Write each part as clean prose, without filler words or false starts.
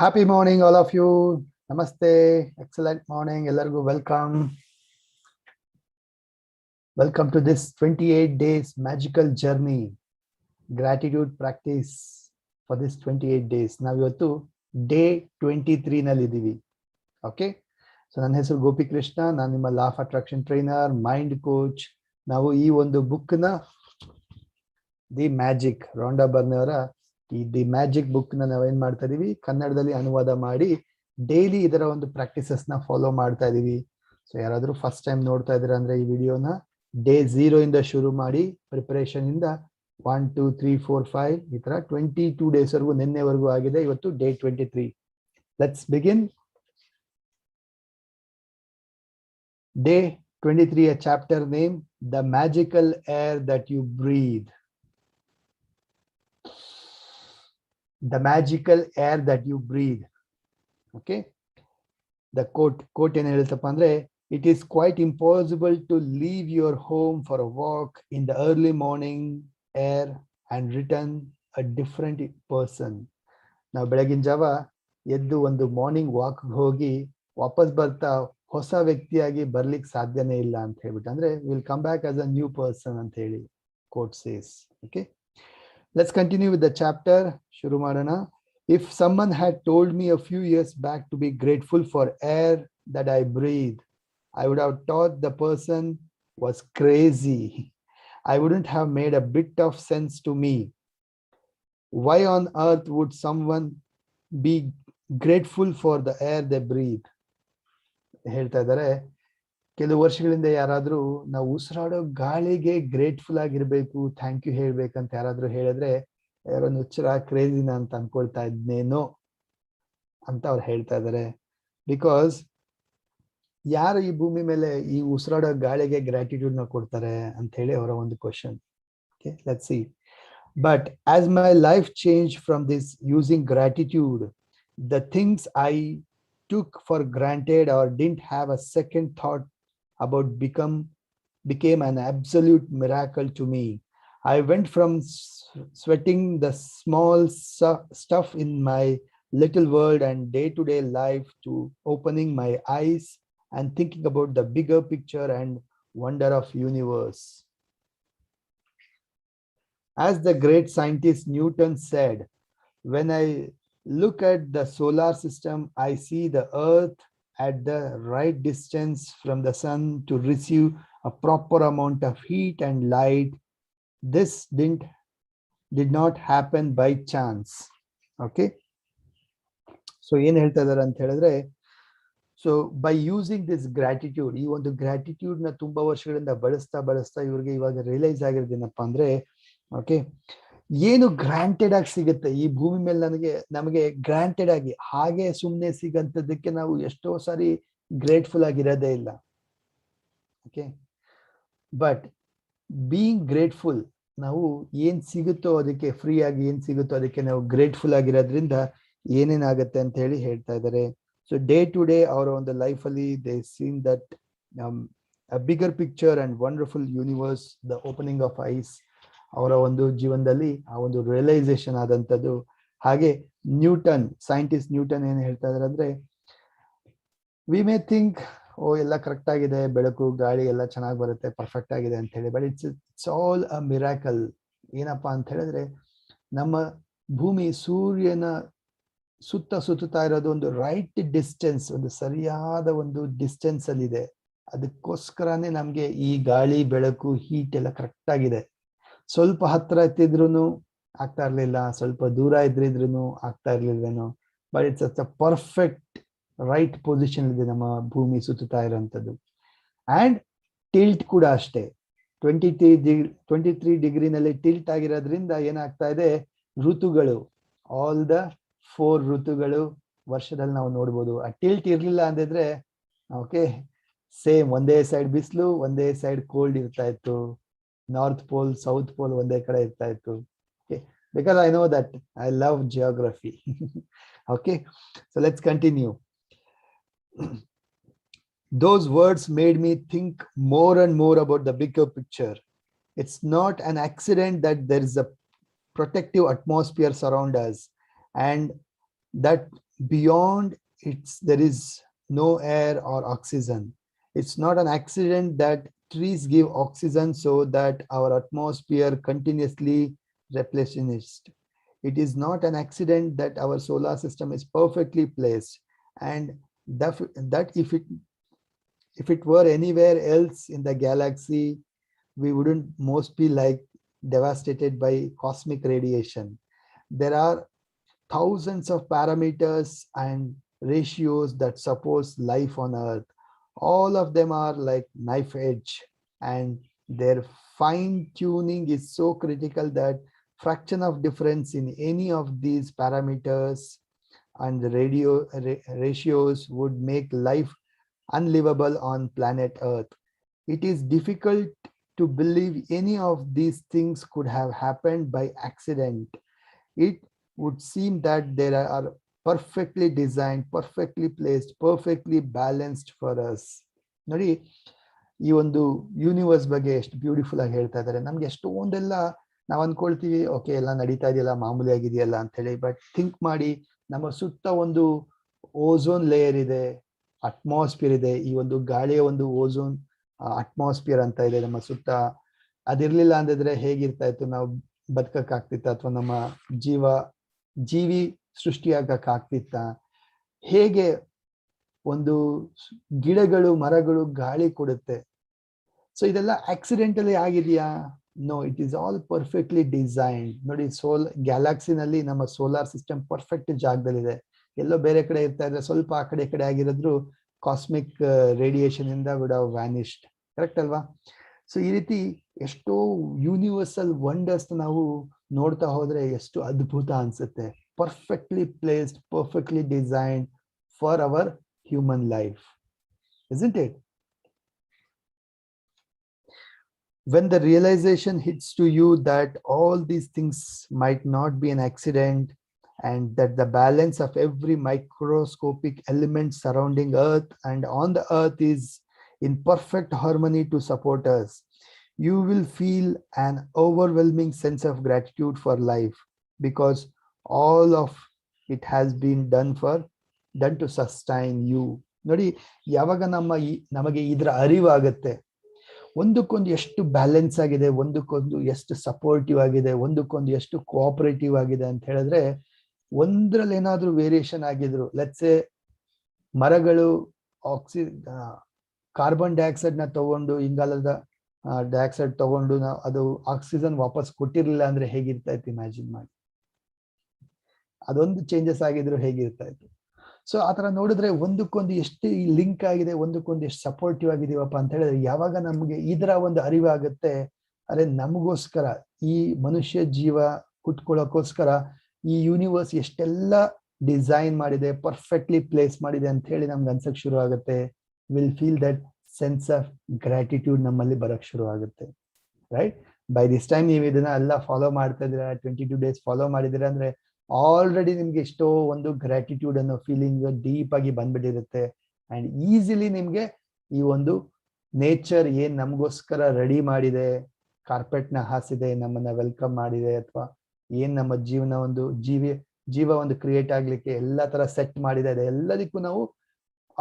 Happy morning, all of you. Namaste. Excellent morning. Ellargu welcome. Welcome to this 28 days magical journey. Gratitude practice for this 28 days. Now ಇವತ್ತು day 23 ನಲ್ಲಿ ಇದ್ದೀವಿ. Okay, so ನನ್ನ ಹೆಸರು ಗೋಪಿ ಕೃಷ್ಣ. ನಾನು ನಿಮ್ಮ law of attraction trainer, mind coach. ನಾವು ಈ ಒಂದು ಬುಕ್ನ ದಿ ಮ್ಯಾಜಿಕ್, ರೋಂಡಾ ಬರ್ನವರ ಈ ದಿ ಮ್ಯಾಜಿಕ್ ಬುಕ್ ನ ನಾವೇನ್ ಮಾಡ್ತಾ ಇದೀವಿ, ಕನ್ನಡದಲ್ಲಿ ಅನುವಾದ ಮಾಡಿ ಡೈಲಿ ಇದರ ಒಂದು ಪ್ರಾಕ್ಟೀಸಸ್ ನ ಫಾಲೋ ಮಾಡ್ತಾ ಇದೀವಿ. ಸೊ ಯಾರಾದ್ರೂ ಫಸ್ಟ್ ಟೈಮ್ ನೋಡ್ತಾ ಇದ್ದೀರಾ ಅಂದ್ರೆ ಈ ವಿಡಿಯೋನ ಡೇ 0 ಇಂದ ಶುರು ಮಾಡಿ ಪ್ರಿಪರೇಷನ್ ಇಂದ 1 2 3 4 5 ಈ ತರ 22 ಡೇಸ್ ವರೆಗೂ, ನಿನ್ನೆವರೆಗೂ ಆಗಿದೆ. ಇವತ್ತು day 23. Let's begin. Day 23 a chapter name, The Magical Air That You Breathe. The magical air that you breathe. Okay, the quote ಏನು ಹೇಳುತ್ತಪ್ಪ ಅಂದ್ರೆ, it is quite impossible to leave your home for a walk in the early morning air and return a different person. ನಾವು ಬೆಳಗಿನ ಜಾವ ಎದ್ದು ಒಂದು morning walk ಹೋಗಿ ವಾಪಸ್ ಬರ್ತಾ ಹೊಸ ವ್ಯಕ್ತಿಯಾಗಿ ಬರ್ಲಿಕ್ಕೆ ಸಾಧ್ಯನೇ ಇಲ್ಲ ಅಂತ ಹೇಳ್ಬಿಟ್ಟು, ಅಂದ್ರೆ will come back as a new person ಅಂತ ಹೇಳಿ quote says. Okay, let's continue with the chapter. Shuru madana. If someone had told me a few years back to be grateful for air that I breathe, I would have thought the person was crazy. I wouldn't have made a bit of sense to me. Why on earth would someone be grateful for the air they breathe? ಹೇಳ್ತಾ ಇದ್ದಾರೆ, ಕೆಲವು ವರ್ಷಗಳಿಂದ ಯಾರಾದ್ರೂ ನಾವು ಉಸಿರಾಡೋ ಗಾಳಿಗೆ grateful ಆಗಿರ್ಬೇಕು, thank you ಹೇಳ್ಬೇಕಂತ ಯಾರಾದ್ರೂ ಹೇಳಿದ್ರೆ, ಯಾರೋ ಹುಚ್ಚರ ಕ್ರೇಜಿನ ಅಂತ ಅನ್ಕೊಳ್ತಾ ಇದ್ನೇನೋ ಅಂತ ಅವ್ರು ಹೇಳ್ತಾ ಇದ್ದಾರೆ. ಬಿಕಾಸ್ ಯಾರು ಈ ಭೂಮಿ ಮೇಲೆ ಈ ಉಸಿರಾಡೋ ಗಾಳಿಗೆ ಗ್ರಾಟಿಟ್ಯೂಡ್ ನ ಕೊಡ್ತಾರೆ ಅಂತ ಹೇಳಿ ಅವರ ಒಂದು question. Okay, let's see. But as my life change from this using gratitude, the things I took for granted or didn't have a second thought about became an absolute miracle to me. I went from sweating the small stuff in my little world and day-to-day life to opening my eyes and thinking about the bigger picture and wonder of universe. As the great scientist Newton said, when I look at the solar system, I see the earth at the right distance from the sun to receive a proper amount of heat and light. This did not happen by chance. Okay, so ಏನು ಹೇಳ್ತಾ ಇದ್ದಾರೆ ಅಂತ ಹೇಳಿದ್ರೆ, so by using this gratitude, ಈ ಒಂದು gratitude ನ ತುಂಬಾ ವರ್ಷಗಳಿಂದ ಬಳಸ್ತಾ ಇವ್ರಿಗೆ ಇವಾಗ ರಿಯಲೈಸ್ ಆಗಿರೋದೇನಪ್ಪ ಅಂದ್ರೆ, ಓಕೆ, ಏನು ಗ್ರಾಂಟೆಡ್ ಆಗಿ ಸಿಗುತ್ತೆ ಈ ಭೂಮಿ ಮೇಲೆ, ನಮಗೆ ಗ್ರಾಂಟೆಡ್ ಆಗಿ ಹಾಗೆ ಸುಮ್ಮನೆ ಸಿಗಂತದಕ್ಕೆ ನಾವು ಎಷ್ಟೋ ಸಾರಿ ಗ್ರೇಟ್ಫುಲ್ ಆಗಿರೋದೇ ಇಲ್ಲ. ಓಕೆ, ಬಟ್ ಬೀಯಿಂಗ್ ಗ್ರೇಟ್ಫುಲ್, ನಾವು ಏನ್ ಸಿಗುತ್ತೋ ಅದಕ್ಕೆ, ಫ್ರೀ ಆಗಿ ಏನ್ ಸಿಗುತ್ತೋ ಅದಕ್ಕೆ ನಾವು ಗ್ರೇಟ್ಫುಲ್ ಆಗಿರೋದ್ರಿಂದ ಏನೇನಾಗತ್ತೆ ಅಂತ ಹೇಳಿ ಹೇಳ್ತಾ ಇದ್ದಾರೆ. ಸೊ ಡೇ ಟು ಡೇ ಅವರ ಒಂದು ಲೈಫ್ ಅಲ್ಲಿ they seen that a bigger picture and wonderful universe, the opening of ice, ಅವರ ಒಂದು ಜೀವನದಲ್ಲಿ ಆ ಒಂದು ರಿಯಲೈಸೇಷನ್ ಆದಂಥದ್ದು. ಹಾಗೆ ನ್ಯೂಟನ್, ಸೈಂಟಿಸ್ಟ್ ನ್ಯೂಟನ್ ಏನ್ ಹೇಳ್ತಾ ಇದಾರೆ ಅಂದ್ರೆ, ವಿ ಮೇ ಥಿಂಕ್ ಓ ಎಲ್ಲ ಕರೆಕ್ಟ್ ಆಗಿದೆ, ಬೆಳಕು ಗಾಳಿ ಎಲ್ಲ ಚೆನ್ನಾಗಿ ಬರುತ್ತೆ, ಪರ್ಫೆಕ್ಟ್ ಆಗಿದೆ ಅಂತ ಹೇಳಿ, but it's all a miracle. ಏನಪ್ಪಾ ಅಂತ ಹೇಳಿದ್ರೆ, ನಮ್ಮ ಭೂಮಿ ಸೂರ್ಯನ ಸುತ್ತುತ್ತಾ ಇರೋದು ಒಂದು ರೈಟ್ ಡಿಸ್ಟೆನ್ಸ್, ಒಂದು ಸರಿಯಾದ ಒಂದು ಡಿಸ್ಟೆನ್ಸ್ ಅಲ್ಲಿ ಇದೆ. ಅದಕ್ಕೋಸ್ಕರನೇ ನಮ್ಗೆ ಈ ಗಾಳಿ, ಬೆಳಕು, ಹೀಟ್ ಎಲ್ಲ ಕರೆಕ್ಟ್ ಆಗಿದೆ. ಸ್ವಲ್ಪ ಹತ್ರ ಎತ್ತಿದ್ರು ಆಗ್ತಾ ಇರ್ಲಿಲ್ಲ, ಸ್ವಲ್ಪ ದೂರ ಇದ್ರಿದ್ರು ಆಗ್ತಾ ಇರ್ಲಿಲ್ವೇನೋ, but it's a perfect right position ಇದೆ ನಮ್ಮ ಭೂಮಿ ಸುತ್ತುತ್ತಾ ಇರೋಂಥದ್ದು. ಅಂಡ್ ಟಿಲ್ಟ್ ಕೂಡ ಅಷ್ಟೇ, 23 ಡಿಗ್ರಿನಲ್ಲಿ ಟಿಲ್ಟ್ ಆಗಿರೋದ್ರಿಂದ ಏನಾಗ್ತಾ ಇದೆ, ಋತುಗಳು, ಆಲ್ ದ 4 ಋತುಗಳು ವರ್ಷದಲ್ಲಿ ನಾವು ನೋಡ್ಬೋದು. ಆ ಟಿಲ್ಟ್ ಇರ್ಲಿಲ್ಲ ಅಂದಿದ್ರೆ, ಓಕೆ, ಸೇಮ್ ಒಂದೇ ಸೈಡ್ ಬಿಸಿಲು, ಒಂದೇ ಸೈಡ್ ಕೋಲ್ಡ್ ಇರ್ತಾ ಇತ್ತು, ನಾರ್ತ್ ಪೋಲ್ ಸೌತ್ ಪೋಲ್ ಒಂದೇ ಕಡೆ ಇರ್ತಾ ಇತ್ತು. Okay, because I know that I love geography. Okay, so let's continue. Those words made me think more and more about the bigger picture. It's not an accident that there is a protective atmosphere surround us, and that beyond there is no air or oxygen. It's not an accident that trees give oxygen so that our atmosphere continuously replenishes. It is not an accident that our solar system is perfectly placed, and that if it were anywhere else in the galaxy, we wouldn't most be like devastated by cosmic radiation. There are thousands of parameters and ratios that suppose life on Earth. All of them are like knife edge, and their fine tuning is so critical that fraction of difference in any of these parameters and the ratios would make life unlivable on planet Earth. It is difficult to believe any of these things could have happened by accident. It would seem that they are perfectly designed, perfectly placed, perfectly balanced for us. ನೋಡಿ, ಈ ಒಂದು universe ಬಗ್ಗೆ ಎಷ್ಟು beautiful ಆಗಿ ಹೇಳ್ತಾ ಇದ್ದಾರೆ. ನಮ್ಗೆ ಎಷ್ಟೊಂದೆಲ್ಲ ನಾವು ಅನ್ಕೊಳ್ತೀವಿ, ಓಕೆ ಎಲ್ಲ ನಡೀತಾ ಇದೆಯಲ್ಲ, ಮಾಮೂಲಿ ಆಗಿದೆಯಲ್ಲ ಅಂತ ಹೇಳಿ. ಬಟ್ ಥಿಂಕ್ ಮಾಡಿ, ನಮ್ಮ ಸುತ್ತ ಒಂದು ಓಝೋನ್ ಲೇಯರ್ ಇದೆ, ಅಟ್ಮಾಸ್ಫಿಯರ್ ಇದೆ. ಈ ಒಂದು ಗಾಳಿಯ ಒಂದು ಓಝೋನ್ ಅಟ್ಮಾಸ್ಫಿಯರ್ ಅಂತ ಇದೆ ನಮ್ಮ ಸುತ್ತ. ಅದಿರ್ಲಿಲ್ಲ ಅಂದಿದ್ರೆ ಹೇಗಿರ್ತಾ ಇತ್ತು, ನಾವು ಬದುಕಕ್ಕಾಗ್ತಿತ್ತ, ಅಥವಾ ನಮ್ಮ ಜೀವಿ ಸೃಷ್ಟಿಯಾಗಕ್ಕಾಗ್ತಿತ್ತ? ಹೇಗೆ ಒಂದು ಗಿಡಗಳು ಮರಗಳು ಗಾಳಿ ಕೊಡುತ್ತೆ. ಸೊ ಇದೆಲ್ಲ ಆಕ್ಸಿಡೆಂಟಲಿ ಆಗಿದೆಯಾ? No, it is all perfectly designed. ನೋಡಿ, ಗ್ಯಾಲಾಕ್ಸಿನಲ್ಲಿ ನಮ್ಮ ಸೋಲಾರ್ ಸಿಸ್ಟಮ್ ಪರ್ಫೆಕ್ಟ್ ಜಾಗದಲ್ಲಿದೆ. ಎಲ್ಲೋ ಬೇರೆ ಕಡೆ ಇರ್ತಾ ಇದ್ರೆ, ಸ್ವಲ್ಪ ಆ ಕಡೆ ಆಗಿರೋದ್ರು ಕಾಸ್ಮಿಕ್ ರೇಡಿಯೇಷನ್ ಇಂದ ವುಡ್ ಹ್ಯಾವ್ ವ್ಯಾನಿಶ್ಡ್. ಕರೆಕ್ಟ್ ಅಲ್ವಾ? ಸೊ ಈ ರೀತಿ ಎಷ್ಟೋ ಯೂನಿವರ್ಸಲ್ ವಂಡರ್ಸ್ ನಾವು ನೋಡ್ತಾ ಹೋದ್ರೆ ಎಷ್ಟು ಅದ್ಭುತ ಅನ್ಸುತ್ತೆ. Perfectly placed, perfectly designed for our human life, isn't it? When the realization hits to you that all these things might not be an accident, and that the balance of every microscopic element surrounding Earth and on the Earth is in perfect harmony to support us, you will feel an overwhelming sense of gratitude for life, because all of it has been done to sustain you. ನೋಡಿ, ಯಾವಾಗ ನಮಗೆ ಇದರ ಅರಿವಾಗುತ್ತೆ, ಒಂದಕ್ಕೊಂದು ಎಷ್ಟು balance ಆಗಿದೆ, ಒಂದಕ್ಕೊಂದು ಎಷ್ಟು supportive ಆಗಿದೆ, ಒಂದಕ್ಕೊಂದು ಎಷ್ಟು ಕೋಆಪರೇಟಿವ್ ಆಗಿದೆ ಅಂತ ಹೇಳಿದ್ರೆ, ಒಂದ್ರಲ್ಲಿ ಏನಾದ್ರೂ ವೇರಿಯೇಷನ್ ಆಗಿದ್ರು, ಲೆಟ್ಸ್ ಸೇ ಮರಗಳು ಕಾರ್ಬನ್ ಡೈಆಕ್ಸೈಡ್ ನ ತಗೊಂಡು, ಇಂಗಾಲದ ಡೈಆಕ್ಸೈಡ್ ತಗೊಂಡು ಅದು ಆಕ್ಸಿಜನ್ ವಾಪಸ್ ಕೊಟ್ಟಿರ್ಲಿಲ್ಲ ಅಂದ್ರೆ ಹೇಗಿರ್ತಾ ಇತ್ತು ಇಮ್ಯಾಜಿನ್ ಮಾಡಿ. ಅದೊಂದು ಚೇಂಜಸ್ ಆಗಿದ್ರು ಹೇಗಿರ್ತಾ ಇತ್ತು. ಸೊ ಆತರ ನೋಡಿದ್ರೆ ಒಂದಕ್ಕೊಂದು ಎಷ್ಟು ಲಿಂಕ್ ಆಗಿದೆ, ಒಂದಕ್ಕೊಂದು ಎಷ್ಟು ಸಪೋರ್ಟಿವ್ ಆಗಿದೀವಪ್ಪ ಅಂತ ಹೇಳಿದ್ರೆ, ಯಾವಾಗ ನಮ್ಗೆ ಇದರ ಒಂದು ಅರಿವಾಗುತ್ತೆ, ಅರೆ ನಮಗೋಸ್ಕರ, ಈ ಮನುಷ್ಯ ಜೀವ ಹುಟ್ಕೊಳ್ಳೋಕೋಸ್ಕರ ಈ ಯೂನಿವರ್ಸ್ ಎಷ್ಟೆಲ್ಲ ಡಿಸೈನ್ ಮಾಡಿದೆ, ಪರ್ಫೆಕ್ಟ್ಲಿ ಪ್ಲೇಸ್ ಮಾಡಿದೆ ಅಂತ ಹೇಳಿ ನಮ್ಗೆ ಅನ್ಸಕ್ ಶುರು ಆಗುತ್ತೆ. Will feel that sense of gratitude ನಮ್ಮಲ್ಲಿ ಬರಕ್ ಶುರು ಆಗುತ್ತೆ. ರೈಟ್? ಬೈ ದಿಸ್ ಟೈಮ್ ನೀವು ಇದನ್ನ ಎಲ್ಲ ಫಾಲೋ ಮಾಡ್ತಾ ಇದ್ದೀರಾ, 22 days ಫಾಲೋ ಮಾಡಿದಿರ ಅಂದ್ರೆ ಆಲ್ರೆಡಿ ನಿಮ್ಗೆ ಎಷ್ಟೋ ಒಂದು ಗ್ರಾಟಿಟ್ಯೂಡ್ ಅನ್ನೋ ಫೀಲಿಂಗ್ ಡೀಪ್ ಆಗಿ ಬಂದ್ಬಿಟ್ಟಿರುತ್ತೆ. ಅಂಡ್ ಈಸಿಲಿ ನಿಮ್ಗೆ ಈ ಒಂದು ನೇಚರ್ ಏನ್ ನಮಗೋಸ್ಕರ ರೆಡಿ ಮಾಡಿದೆ, ಕಾರ್ಪೆಟ್ ನ ಹಾಸಿದೆ, ನಮ್ಮನ್ನ ವೆಲ್ಕಮ್ ಮಾಡಿದೆ, ಅಥವಾ ಏನ್ ನಮ್ಮ ಜೀವ ಒಂದು ಕ್ರಿಯೇಟ್ ಆಗ್ಲಿಕ್ಕೆ ಎಲ್ಲಾ ತರ ಸೆಟ್ ಮಾಡಿದೆ, ಎಲ್ಲದಕ್ಕೂ ನಾವು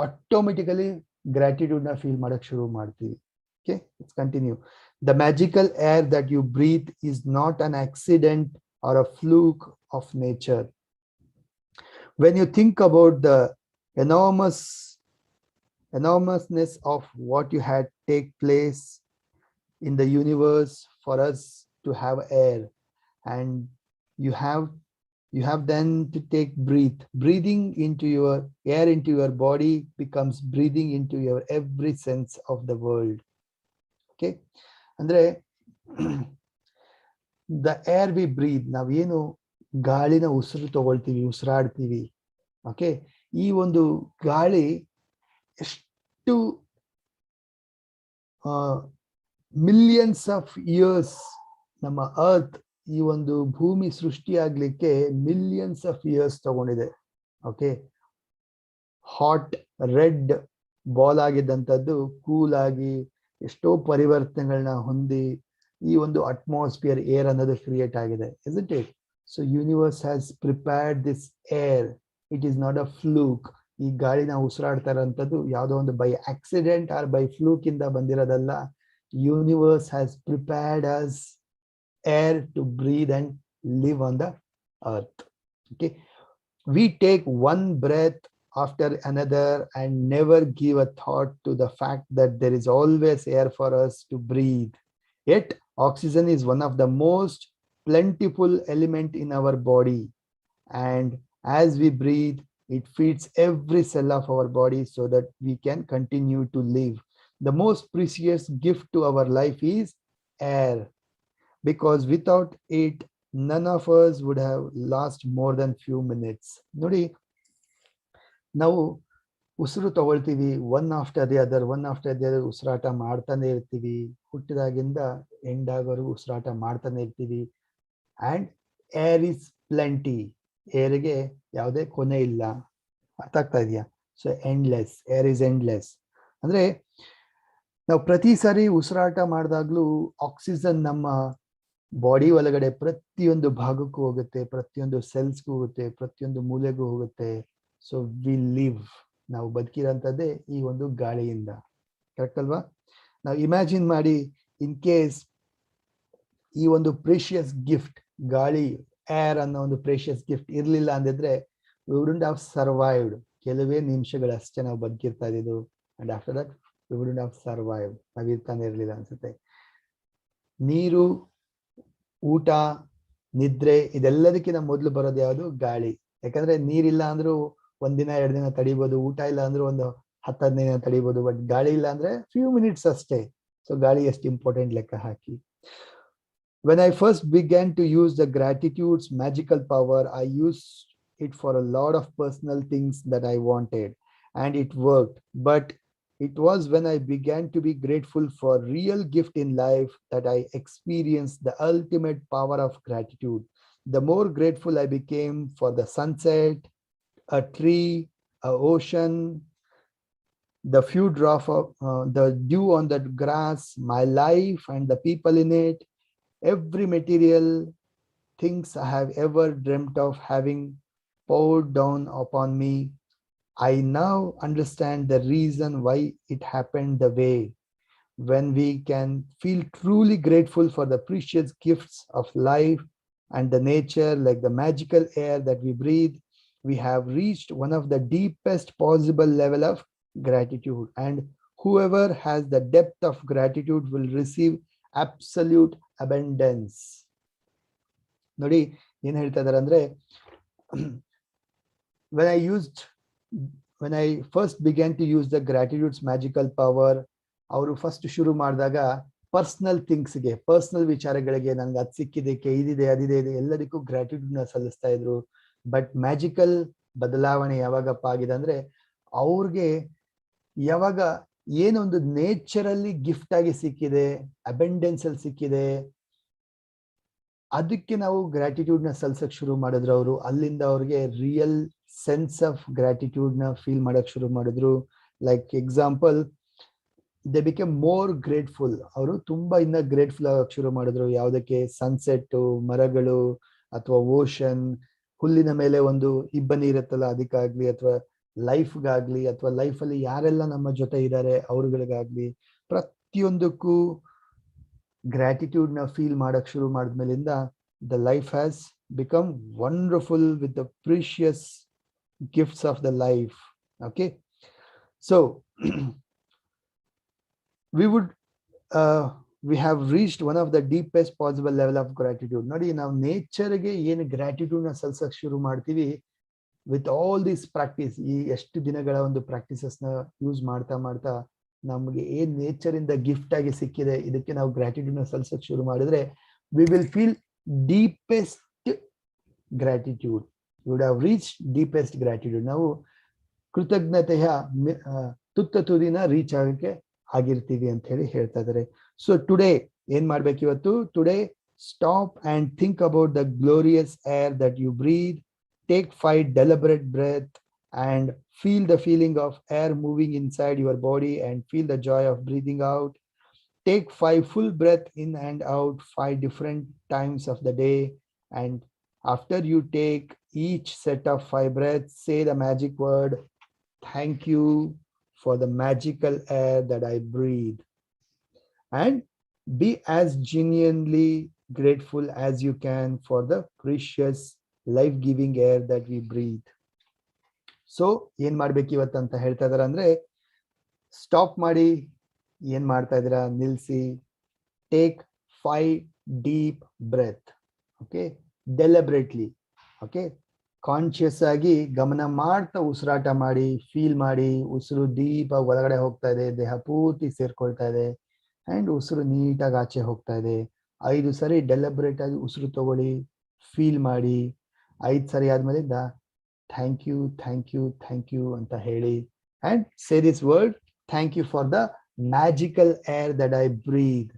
ಆಟೋಮೆಟಿಕಲಿ ಗ್ರಾಟಿಟ್ಯೂಡ್ ನ ಫೀಲ್ ಮಾಡಕ್ ಶುರು ಮಾಡ್ತೀವಿ. Okay, it's continue. The magical air that you breathe is not an accident or a fluke of nature. When you think about the enormousness of what you had take place in the universe for us to have air, and you have then to take breathing into your air into your body becomes breathing into your every sense of the world. Okay, andre the air we breathe, ನಾವೇನು ಗಾಳಿನ ಉಸಿರಾಡ್ತೀವಿ. Okay, ಈ ಒಂದು ಗಾಳಿ ಎಷ್ಟು millions of years ನಮ್ಮ earth, ಈ ಒಂದು ಭೂಮಿ ಸೃಷ್ಟಿಯಾಗ್ಲಿಕ್ಕೆ ಮಿಲಿಯನ್ಸ್ ಆಫ್ ಇಯರ್ಸ್ ತಗೊಂಡಿದೆ. ಓಕೆ, ಹಾಟ್ ರೆಡ್ ಬಾಲ್ ಆಗಿದ್ದಂಥದ್ದು ಕೂಲ್ ಆಗಿ ಎಷ್ಟೋ ಪರಿವರ್ತನೆಗಳನ್ನ ಹೊಂದಿ ಈ ಒಂದು ಅಟ್ಮಾಸ್ಫಿಯರ್ ಏರ್ ಅನ್ನೋದು ಕ್ರಿಯೇಟ್ ಆಗಿದೆ, isn't it? So universe has prepared this air It is not a fluke. ಈ ಗಾಳಿ ನಾವು ಉಸಿರಾಡ್ತಾ ಇರೋಂಥದ್ದು ಯಾವುದೋ ಒಂದು by accident or by fluke ಇಂದ ಬಂದಿರೋದಲ್ಲ. Universe has prepared us air to breathe and live on the earth. Okay, we take one breath after another and never give a thought to the fact that there is always air for us to breathe. Yet oxygen is one of the most plentiful element in our body, and as we breathe, it feeds every cell of our body so that we can continue to live. The most precious gift to our life is air, because without it none of us would have last more than few minutes. ನೋಡಿ, ನಾವು ಉಸಿರು ತಗೊಳ್ತೀವಿ, one after the other ಉಸಿರಾಟ ಮಾಡ್ತಾನೆ ಇರ್ತೀವಿ. ಹುಟ್ಟಿದಾಗಿಂದ end ಆಗೋವರೆಗೂ ಉಸಿರಾಟ ಮಾಡ್ತಾನೆ ಇರ್ತೀವಿ. ಅಂಡ್ ಏರ್ ಇಸ್ ಪ್ಲೆಂಟಿ, ಏರ್ಗೆ ಯಾವುದೇ ಕೊನೆ ಇಲ್ಲ. ಅರ್ಥ ಆಗ್ತಾ ಇದೆಯಾ? So endless, air is endless. ಅಂದ್ರೆ ನಾವು ಪ್ರತಿ ಸಾರಿ ಉಸಿರಾಟ ಮಾಡಿದಾಗ್ಲೂ ಆಕ್ಸಿಜನ್ ನಮ್ಮ ಬಾಡಿ ಒಳಗಡೆ ಪ್ರತಿಯೊಂದು ಭಾಗಕ್ಕೂ ಹೋಗುತ್ತೆ, ಪ್ರತಿಯೊಂದು ಸೆಲ್ಸ್ಗೂ ಹೋಗುತ್ತೆ, ಪ್ರತಿಯೊಂದು ಮೂಲೆಗೂ ಹೋಗುತ್ತೆ. ಸೊ ವಿ ಲಿವ್, ನಾವು ಬದುಕಿರೋಂಥದ್ದೇ ಈ ಒಂದು ಗಾಳಿಯಿಂದ. ಕರೆಕ್ಟ್ ಅಲ್ವಾ? ನಾವು ಇಮ್ಯಾಜಿನ್ ಮಾಡಿ, ಇನ್ ಕೇಸ್ ಈ ಒಂದು ಪ್ರೇಷಿಯಸ್ ಗಿಫ್ಟ್ ಗಾಳಿ, ಏರ್ ಅನ್ನೋ ಒಂದು ಪ್ರೇಷಿಯಸ್ ಗಿಫ್ಟ್ ಇರ್ಲಿಲ್ಲ ಅಂದಿದ್ರೆ ವಿ ವುಡಂಟ್ ಹ್ಯಾವ್ ಸರ್ವೈವ್ಡ್. ಕೆಲವೇ ನಿಮಿಷಗಳಷ್ಟೇ ನಾವು ಬದುಕಿರ್ತಾ ಇದ್ದು, and after that we wouldn't have survived. ನಾವು ಇರ್ತಾನೆ ಇರ್ಲಿಲ್ಲ ಅನ್ಸುತ್ತೆ. ನೀರು, ಊಟ, ನಿದ್ರೆ, ಇದೆಲ್ಲದಕ್ಕಿಂತ ಮೊದಲು ಬರೋದು ಯಾವುದು? ಗಾಳಿ. ಯಾಕಂದ್ರೆ ನೀರಿಲ್ಲ ಅಂದ್ರೂ ಒಂದಿನ 2 ದಿನ ತಡಿಬೋದು, ಊಟ ಇಲ್ಲ ಅಂದ್ರೂ ಒಂದು 10-15 ದಿನ ತಡಿಬೋದು, ಬಟ್ ಗಾಳಿ ಇಲ್ಲ ಅಂದ್ರೆ ಫ್ಯೂ ಮಿನಿಟ್ಸ್ ಅಷ್ಟೇ. ಸೊ ಗಾಳಿ ಎಷ್ಟು ಇಂಪಾರ್ಟೆಂಟ್ ಲೆಕ್ಕ ಹಾಕಿ. When I first began to use the gratitude's magical power, I used it for a lot of personal things that I wanted, and it worked. But it was when I began to be grateful for real gift in life that I experienced the ultimate power of gratitude. The more grateful I became for the sunset, a tree, a ocean, the few drops of the dew on the grass, my life and the people in it, every material things I have ever dreamt of having poured down upon me, I now understand the reason why it happened the way. When we can feel truly grateful for the precious gifts of life and the nature, like the magical air that we breathe, we have reached one of the deepest possible level of gratitude. And whoever has the depth of gratitude will receive absolute abundance. ನೋಡಿ ಏನ್ ಹೇಳ್ತಾ ಇದಾರೆ ಅಂದ್ರೆ, when I first began to use the gratitude's magical power, ಅವರು first ಶುರು ಮಾಡಿದಾಗ personal ಥಿಂಗ್ಸ್ಗೆ, personal ವಿಚಾರಗಳಿಗೆ, ನನ್ಗೆ ಅದು ಸಿಕ್ಕಿದಕ್ಕೆ, ಇದಿದೆ ಅದಿದೆ ಎಲ್ಲದಕ್ಕೂ ಗ್ರಾಟಿಟ್ಯೂಡ್ ನ ಸಲ್ಲಿಸ್ತಾ ಇದ್ರು. ಬಟ್ ಮ್ಯಾಜಿಕಲ್ ಬದಲಾವಣೆ ಯಾವಾಗಪ್ಪ ಆಗಿದೆ ಅಂದ್ರೆ, ಅವ್ರಿಗೆ ಯಾವಾಗ ಏನೊಂದು ನೇಚರಲ್ಲಿ ಗಿಫ್ಟ್ ಆಗಿ ಸಿಕ್ಕಿದೆ, ಅಬೆಂಡೆನ್ಸ್ ಅಲ್ಲಿ ಸಿಕ್ಕಿದೆ, ಅದಕ್ಕೆ ನಾವು ಗ್ರಾಟಿಟ್ಯೂಡ್ ನ ಸಲ್ಸಕ್ ಶುರು ಮಾಡಿದ್ರು. ಅವರು ಅಲ್ಲಿಂದ ಅವ್ರಿಗೆ ರಿಯಲ್ ಸೆನ್ಸ್ ಆಫ್ ಗ್ರಾಟಿಟ್ಯೂಡ್ ನ ಫೀಲ್ ಮಾಡಕ್ ಶುರು ಮಾಡಿದ್ರು. Like example, they became more grateful. ಅವರು ತುಂಬಾ ಇನ್ನ ಗ್ರೇಟ್ಫುಲ್ ಆಗಕ್ ಶುರು ಮಾಡಿದ್ರು. ಯಾವುದಕ್ಕೆ? ಸನ್ಸೆಟ್, ಮರಗಳು, ಅಥವಾ ಓಷನ್, ಹುಲ್ಲಿನ ಮೇಲೆ ಒಂದು ಇಬ್ಬನಿ ಇರುತ್ತಲ್ಲ ಅದಕ್ಕಾಗ್ಲಿ, ಅಥವಾ ಲೈಫ್ಗಾಗ್ಲಿ, ಅಥವಾ ಲೈಫಲ್ಲಿ ಯಾರೆಲ್ಲ ನಮ್ಮ ಜೊತೆ ಇದ್ದಾರೆ ಅವ್ರಗಳಿಗಾಗ್ಲಿ, ಪ್ರತಿಯೊಂದಕ್ಕೂ ಗ್ರಾಟಿಟ್ಯೂಡ್ ನ ಫೀಲ್ ಮಾಡಕ್ ಶುರು ಮಾಡಿದ್ಮೇಲಿಂದ the life has become wonderful with the precious gifts of the life. Okay, so we have reached one of the deepest possible level of gratitude. ನೋಡಿ, ನಾವು ನೇಚರ್ಗೆ ಏನು ಗ್ರಾಟಿಟ್ಯೂಡ್ ನ ಸಲ್ಸಕ್ ಶುರು ಮಾಡ್ತೀವಿ, ವಿತ್ ಆಲ್ ದಿಸ್ ಪ್ರಾಕ್ಟೀಸ್, ಈ ಎಷ್ಟು ದಿನಗಳ ಒಂದು ಪ್ರಾಕ್ಟೀಸಸ್ ನ ಯೂಸ್ ಮಾಡ್ತಾ ಮಾಡ್ತಾ ನಮ್ಗೆ ಏನ್ ನೇಚರ್ ಇಂದ ಗಿಫ್ಟ್ ಆಗಿ ಸಿಕ್ಕಿದೆ, ಇದಕ್ಕೆ ನಾವು ಗ್ರಾಟಿಟ್ಯೂಡ್ ನ ಸಲ್ಸಕ್ ಶುರು ಮಾಡಿದ್ರೆ we will feel deepest gratitude. You would have reach deepest gratitude. ನಾವು ಕೃತಜ್ಞತೆಯ ತುತ್ತ ತುದಿನ ರೀಚ್ ಆಗಕ್ಕೆ ಆಗಿರ್ತೀವಿ ಅಂತ ಹೇಳಿ ಹೇಳ್ತಾ ಇದ್ದಾರೆ. ಸೊ ಟುಡೇ ಏನ್ ಮಾಡ್ಬೇಕು ಇವತ್ತು? Today stop and think about the glorious air that you breathe. Take 5 deliberate breath and feel the feeling of air moving inside your body and feel the joy of breathing out. Take 5 full breath in and out 5 different times of the day and After you take each set of 5 breaths, say the magic word, thank you for the magical air that I breathe. And be as genuinely grateful as you can for the precious life-giving air that we breathe. So ಏನ್ ಮಾಡ್ಬೇಕು ಇವತ್ತಂತ ಹೇಳ್ತಾ ಇದಾರೆ ಅಂದ್ರೆ, stop ಮಾಡಿ ಏನ್ ಮಾಡ್ತಾ ಇದ್ದೀರಾ ನಿಲ್ಸಿ, take 5 deep breath. Okay, deliberately, okay, consciously ಆಗಿ ಗಮನ ಮಾಡ್ತಾ ಉಸಿರಾಟ ಮಾಡಿ, ಫೀಲ್ ಮಾಡಿ ಉಸಿರು ಡೀಪ್ ಆಗಿ ಒಳಗಡೆ ಹೋಗ್ತಾ ಇದೆ, ದೇಹ ಪೂರ್ತಿ ಸೇರ್ಕೊಳ್ತಾ ಇದೆ, ಅಂಡ್ ಉಸಿರು ನೀಟಾಗಿ ಆಚೆ ಹೋಗ್ತಾ ಇದೆ. 5 ಸರಿ ಡೆಲಿಬ್ರೇಟ್ ಆಗಿ ಉಸಿರು ತಗೊಳ್ಳಿ, ಫೀಲ್ ಮಾಡಿ. 5 ಸರಿ ಆದ್ಮೇಲಿಂದ thank you thank you thank you ಅಂತ ಹೇಳಿ, and say this word, thank you for the magical air that I breathe.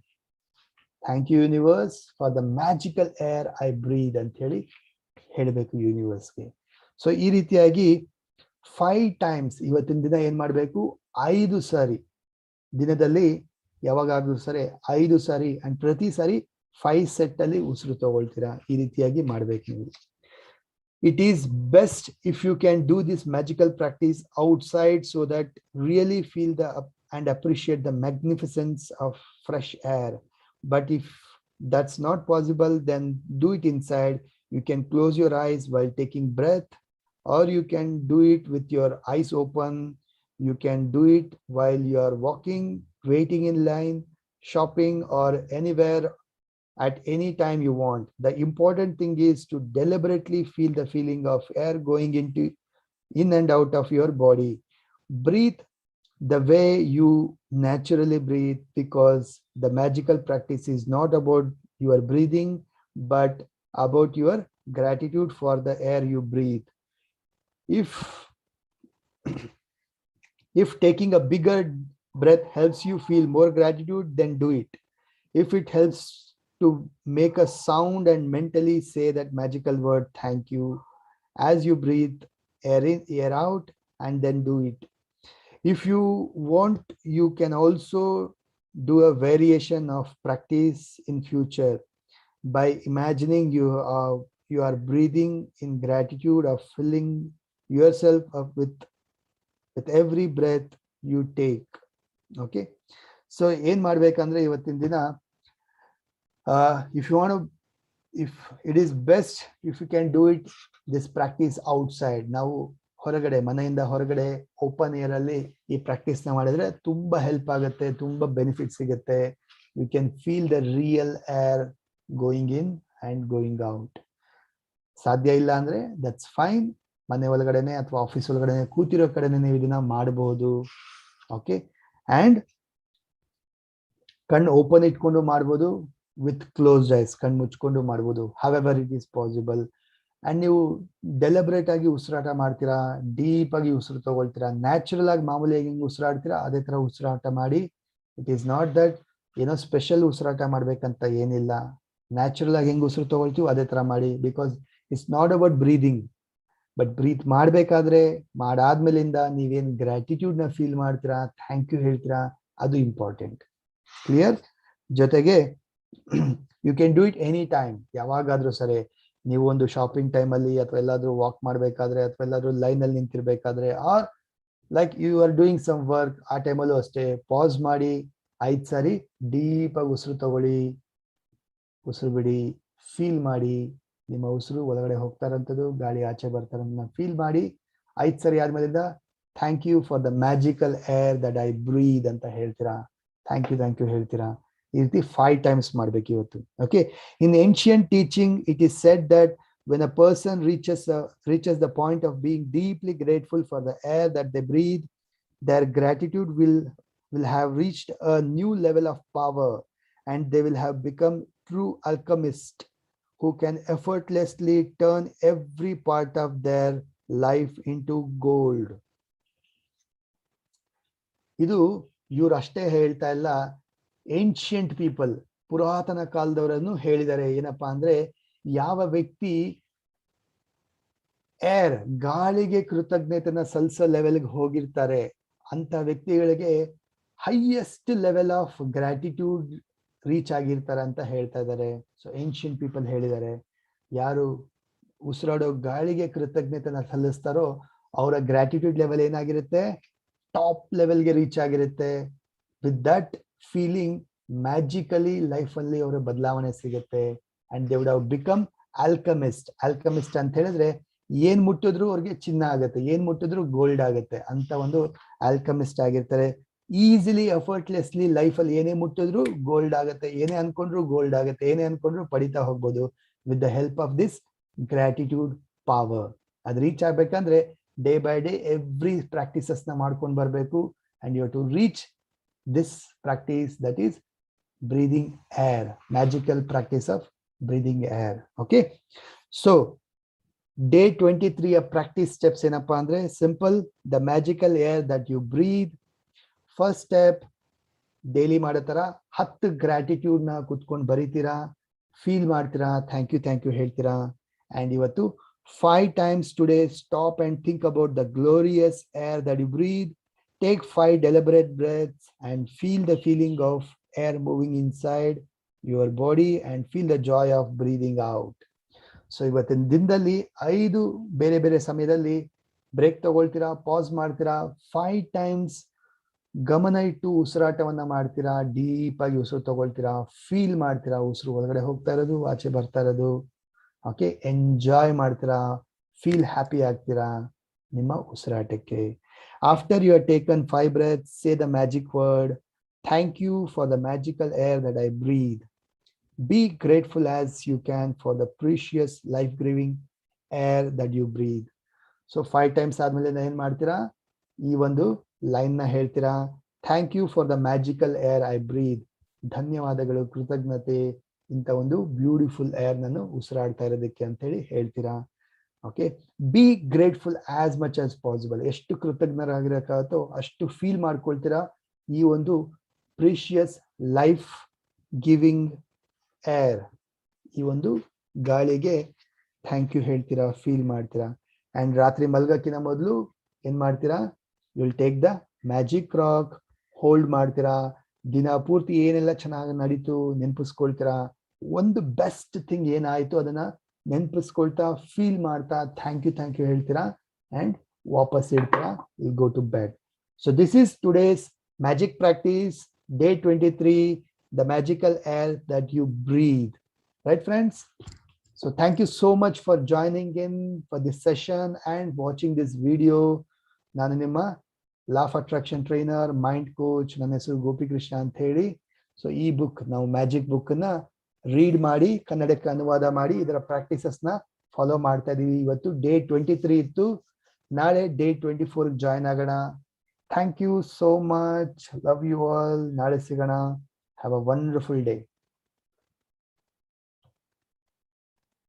Thank you universe for the magical air I breathe ಅಂತ ಹೇಳಿ ಹೇಳಬೇಕು ಯೂನಿವರ್ಸ್ಗೆ. ಸೊ ಈ ರೀತಿಯಾಗಿ 5 ಟೈಮ್ಸ್ ಇವತ್ತಿನ ದಿನ ಏನ್ ಮಾಡಬೇಕು, 5 ಸಾರಿ ದಿನದಲ್ಲಿ ಯಾವಾಗಾದ್ರೂ ಸರಿ 5 ಸಾರಿ, ಅಂಡ್ ಪ್ರತಿ ಸಾರಿ 5 ಸೆಟ್ ಅಲ್ಲಿ ಉಸಿರು ತಗೊಳ್ತೀರಾ. ಈ ರೀತಿಯಾಗಿ ಮಾಡ್ಬೇಕು ನೀವು. It is best if you can do this magical practice outside so that really feel and appreciate the magnificence of fresh air. But if that's not possible, then do it inside. You can close your eyes while taking breath, or you can do it with your eyes open. You can do it while you are walking, waiting in line, shopping, or anywhere at any time you want. The important thing is to deliberately feel the feeling of air going in and out of your body. Breathe the way you naturally breathe, because the magical practice is not about your breathing, but about your gratitude for the air you breathe. If taking a bigger breath helps you feel more gratitude, then do it. If it helps to make a sound and mentally say that magical word, thank you, as you breathe air in, air out, and then do it. If you want, you can also do a variation of practice in future by imagining you are breathing in gratitude of filling yourself up with every breath you take. Okay, so ಏನ್ ಮಾಡ್ಬೇಕಂದ್ರೆ ಇವತ್ತಿನ ದಿನ, if it is best if you can do it, this practice outside. ನಾವು ಹೊರಗಡೆ, ಮನೆಯಿಂದ ಹೊರಗಡೆ open air ಅಲ್ಲಿ ಈ ಪ್ರಾಕ್ಟೀಸ್ ನ ಮಾಡಿದ್ರೆ ತುಂಬಾ ಹೆಲ್ಪ್ ಆಗುತ್ತೆ, ತುಂಬಾ ಬೆನಿಫಿಟ್ ಸಿಗುತ್ತೆ. You can feel the real air going in and going out. ಸಾಧ್ಯ ಇಲ್ಲ ಅಂದ್ರೆ ದಟ್ಸ್ ಫೈನ್, ಮನೆ ಒಳಗಡೆನೆ ಅಥವಾ ಆಫೀಸ್ ಒಳಗಡೆ ಕೂತಿರೋ ಕಡೆನೆ ನೀವು ಇದನ್ನ ಮಾಡಬಹುದು. ಓಕೆ, ಅಂಡ್ ಕಣ್ಣು ಓಪನ್ ಇಟ್ಕೊಂಡು ಮಾಡ್ಬೋದು, ವಿತ್ ಕ್ಲೋಸ್ಡ್ ಐಸ್, ಕಣ್ಣು ಮುಚ್ಕೊಂಡು ಮಾಡ್ಬೋದು, however it is possible. And ನೀವು ಡೆಲಿಬ್ರೇಟ್ ಆಗಿ ಉಸಿರಾಟ ಮಾಡ್ತೀರಾ, ಡೀಪ್ ಆಗಿ ಉಸಿರು ತಗೊಳ್ತೀರಾ, ನ್ಯಾಚುರಲ್ ಆಗಿ ಮಾಮೂಲಿಯಾಗಿ ಹೆಂಗ್ ಉಸಿರಾಡ್ತೀರಾ ಅದೇ ತರ ಉಸಿರಾಟ ಮಾಡಿ. ಇಟ್ ಈಸ್ ನಾಟ್ ದಟ್ ಏನೋ ಸ್ಪೆಷಲ್ ಉಸಿರಾಟ ಮಾಡ್ಬೇಕಂತ ಏನಿಲ್ಲ. ನ್ಯಾಚುರಲ್ ಆಗಿ ಹೆಂಗ್ ಉಸಿರು ತಗೊಳ್ತೀವಿ ಅದೇ ತರ ಮಾಡಿ, because it's not about breathing. But breathe ಮಾಡ್ಬೇಕಾದ್ರೆ, ಮಾಡಾದ್ಮೇಲಿಂದ ನೀವೇನ್ ಗ್ರಾಟಿಟ್ಯೂಡ್ ನ ಫೀಲ್ ಮಾಡ್ತೀರಾ, ಥ್ಯಾಂಕ್ ಯು ಹೇಳ್ತೀರಾ, ಅದು ಇಂಪಾರ್ಟೆಂಟ್. ಕ್ಲಿಯರ್? ಜೊತೆಗೆ you can do it any time, ಯಾವಾಗಾದ್ರೂ ಸರಿ. ನೀವು ಒಂದು ಶಾಪಿಂಗ್ ಟೈಮ್ ಅಲ್ಲಿ, ಅಥವಾ ಎಲ್ಲಾದ್ರೂ ವಾಕ್ ಮಾಡ್ಬೇಕಾದ್ರೆ, ಅಥವಾ ಎಲ್ಲಾದ್ರೂ ಲೈನ್ ಅಲ್ಲಿ ನಿಂತಿರ್ಬೇಕಾದ್ರೆ, or like you are doing some work, ಆ ಟೈಮಲ್ಲೂ ಅಷ್ಟೇ ಪಾಸ್ ಮಾಡಿ 5 ಸಾರಿ ಡೀಪ್ ಆಗಿ ಉಸಿರು ತಗೊಳ್ಳಿ, ಉಸಿರು ಬಿಡಿ, ಫೀಲ್ ಮಾಡಿ. ನಿಮ್ಮ ಉಸಿರು ಒಳಗಡೆ ಹೋಗ್ತಾ ಇರೋಂಥದ್ದು, ಗಾಳಿ ಆಚೆ ಬರ್ತಾರ ಫೀಲ್ ಮಾಡಿ. 5 ಸರಿ ಆದ್ಮೇಲಿಂದ thank you for the magical air that I breathe ಅಂತ ಹೇಳ್ತೀರಾ, ಥ್ಯಾಂಕ್ ಯು ಹೇಳ್ತೀರಾ. ಈ ರೀತಿ 5 ಟೈಮ್ಸ್ ಮಾಡ್ಬೇಕು ಇವತ್ತು. Okay, in ancient teaching it is said that when a person reaches the point of being deeply grateful for the air that they breathe, their gratitude will have reached a new level of power, and they will have become true alchemists who can effortlessly turn every part of their life into gold. ಇದು ಇವ್ರು ಅಷ್ಟೇ ಹೇಳ್ತಾ ಇಲ್ಲ, ancient people, ಪುರಾತನ ಕಾಲದವರನ್ನು ಹೇಳಿದ್ದಾರೆ. ಏನಪ್ಪಾ ಅಂದ್ರೆ, ಯಾವ ವ್ಯಕ್ತಿ ಏರ್, ಗಾಳಿಗೆ ಕೃತಜ್ಞತೆನ ಸಲ್ಲಿಸೋ ಲೆವೆಲ್ಗೆ ಹೋಗಿರ್ತಾರೆ, ಅಂತ ವ್ಯಕ್ತಿಗಳಿಗೆ highest level of gratitude reach ಆಗಿರ್ತಾರೆ ಅಂತ ಹೇಳ್ತಾ ಇದ್ದಾರೆ. ಸೊ ಏನ್ಷಿಯಂಟ್ ಪೀಪಲ್ ಹೇಳಿದ್ದಾರೆ. ಯಾರು ಉಸಿರಾಡೋ ಗಾಳಿಗೆ ಕೃತಜ್ಞತೆನ ಸಲ್ಲಿಸ್ತಾರೋ ಅವರ ಗ್ರಾಟಿಟ್ಯೂಡ್ ಲೆವೆಲ್ ಏನಾಗಿರುತ್ತೆ, ಟಾಪ್ ಲೆವೆಲ್ಗೆ ರೀಚ್ ಆಗಿರುತ್ತೆ. With that feeling magically life ಅಲ್ಲಿ ಅವರ ಬದಲಾವಣೆ ಸಿಗುತ್ತೆ. And they would have become alchemist. Alchemist ಅಂತ ಹೇಳಿದ್ರೆ ಏನ್ ಮುಟ್ಟಿದ್ರು ಅವ್ರಿಗೆ ಚಿನ್ನ ಆಗುತ್ತೆ, ಏನ್ ಮುಟ್ಟಿದ್ರು ಗೋಲ್ಡ್ ಆಗುತ್ತೆ ಅಂತ ಒಂದು ಆಲ್ಕಮಿಸ್ಟ್ ಆಗಿರ್ತಾರೆ. ಈಸಿಲಿ ಎಫರ್ಟ್ಲೆಸ್ಲಿ ಲೈಫ್ ಅಲ್ಲಿ ಏನೇ ಮುಟ್ಟಿದ್ರು ಗೋಲ್ಡ್ ಆಗುತ್ತೆ, ಏನೇ ಅನ್ಕೊಂಡ್ರು ಗೋಲ್ಡ್ ಆಗುತ್ತೆ, ಏನೇ ಅನ್ಕೊಂಡ್ರು ಪಡಿತಾ ಹೋಗ್ಬೋದು with the help of this gratitude power. ಅದು ರೀಚ್ ಆಗ್ಬೇಕಂದ್ರೆ day by day every practices ನ ಮಾಡ್ಕೊಂಡು ಬರಬೇಕು. And you to reach this practice, that is breathing air, magical practice of breathing air. Okay, so day 23 practice steps ಏನಪ್ಪಾ ಅಂದ್ರೆ simple, the magical air that you breathe. First step, daily ಮಾಡೋ ತರ 10 gratitude ನ ಕುತ್ಕೊಂಡು ಬರೀತೀರಾ, feel ಮಾಡ್ತೀರಾ, thank you ಹೇಳ್ತೀರಾ. And ಇವತ್ತು 5 times today stop and think about the glorious air that you breathe. Take 5 deliberate breaths and feel the feeling of air moving inside your body and feel the joy of breathing out. So ಇವತ್ತಿನ ದಿನದಲ್ಲಿ 5 ಬೇರೆ ಬೇರೆ ಸಮಯದಲ್ಲಿ break ತಗೊಳ್ತೀರಾ, pass ಮಾಡ್ತೀರಾ, 5 times ಗಮನ ಇಟ್ಟು ಉಸಿರಾಟವನ್ನ ಮಾಡ್ತೀರಾ, deep ಆಗಿ ಉಸಿರು ತಗೊಳ್ತೀರಾ, ಫೀಲ್ ಮಾಡ್ತೀರಾ, ಉಸಿರು ಒಳಗಡೆ ಹೋಗ್ತಾ ಇರೋದು, ಆಚೆ ಬರ್ತಾ ಇರೋದು. ಓಕೆ, ಎಂಜಾಯ್ ಮಾಡ್ತೀರಾ, ಫೀಲ್ ಹ್ಯಾಪಿ ಆಗ್ತೀರಾ ನಿಮ್ಮ ಉಸಿರಾಟಕ್ಕೆ. After you have taken 5 breaths, say the magic word, thank you for the magical air that I breathe. Be grateful as you can for the precious life-giving air that you breathe. So 5 times ಆದ್ಮೇಲೆ ಏನು ಮಾಡ್ತೀರಾ, ಈ ಒಂದು line ನ ಹೇಳ್ತೀರಾ, thank you for the magical air I breathe. ಧನ್ಯವಾದಗಳು, ಕೃತಜ್ಞತೆ, ಇಂಥ ಒಂದು ಬ್ಯೂಟಿಫುಲ್ ಏರ್ ನಾನು ಉಸಿರಾಡ್ತಾ ಇರೋದಕ್ಕೆ ಅಂತ ಹೇಳಿ ಹೇಳ್ತೀರಾ. Okay, be grateful as much as possible. ಎಷ್ಟು ಕೃತಜ್ಞರಾಗಿರಕ್ಕಾಗತ್ತೋ ಅಷ್ಟು ಫೀಲ್ ಮಾಡ್ಕೊಳ್ತೀರಾ ಈ ಒಂದು ಪ್ರೀಶಿಯಸ್ ಲೈಫ್ ಗಿವಿಂಗ್ ಏರ್, ಈ ಒಂದು ಗಾಳಿಗೆ ಥ್ಯಾಂಕ್ ಯು ಹೇಳ್ತೀರಾ, ಫೀಲ್ ಮಾಡ್ತೀರಾ. ಅಂಡ್ ರಾತ್ರಿ ಮಲ್ಗಕ್ಕಿಂತ ಮೊದಲು ಏನ್ ಮಾಡ್ತೀರಾ, you will take the magic rock, hold ಮಾಡ್ತೀರಾ, ದಿನ ಪೂರ್ತಿ ಏನೆಲ್ಲ ಚೆನ್ನಾಗಿ ನಡೀತು ನೆನಪಿಸ್ಕೊಳ್ತೀರಾ, ಒಂದು ಬೆಸ್ಟ್ ಥಿಂಗ್ ಏನಾಯ್ತು ಅದನ್ನ ನೆನಪಿಸ್ಕೊಳ್ತಾ ಫೀಲ್ ಮಾಡ್ತಾ ಥ್ಯಾಂಕ್ ಯು ಹೇಳ್ತೀರಾ ಅಂಡ್ ವಾಪಸ್ ಇಡ್ತೀರಾ, will go to bed. So this is today's magic practice, day 23, the magical air that you breathe. Right, friends? So thank you so much for joining in for this session and watching this video. ನಾನು ನಿಮ್ಮ law of attraction trainer, mind coach, ನನ್ನ ಹೆಸರು ಗೋಪಿಕೃಷ್ಣ ಅಂತ ಹೇಳಿ. So ಈ book, ನಾವು magic book ನ read ಮಾಡಿ ಕನ್ನಡಕ್ಕೆ ಅನುವಾದ ಮಾಡಿ ಇದರ ಪ್ರಾಕ್ಟೀಸಸ್ ನ ಫಾಲೋ ಮಾಡ್ತಾ ಇದೀವಿ. ಇವತ್ತು day 23 ಇತ್ತು, ನಾಳೆ day 24 ಜಾಯ್ನ್ ಆಗೋಣ. Thank you so much, love you all. ನಾಳೆ ಸಿಗೋಣ. Have a wonderful day.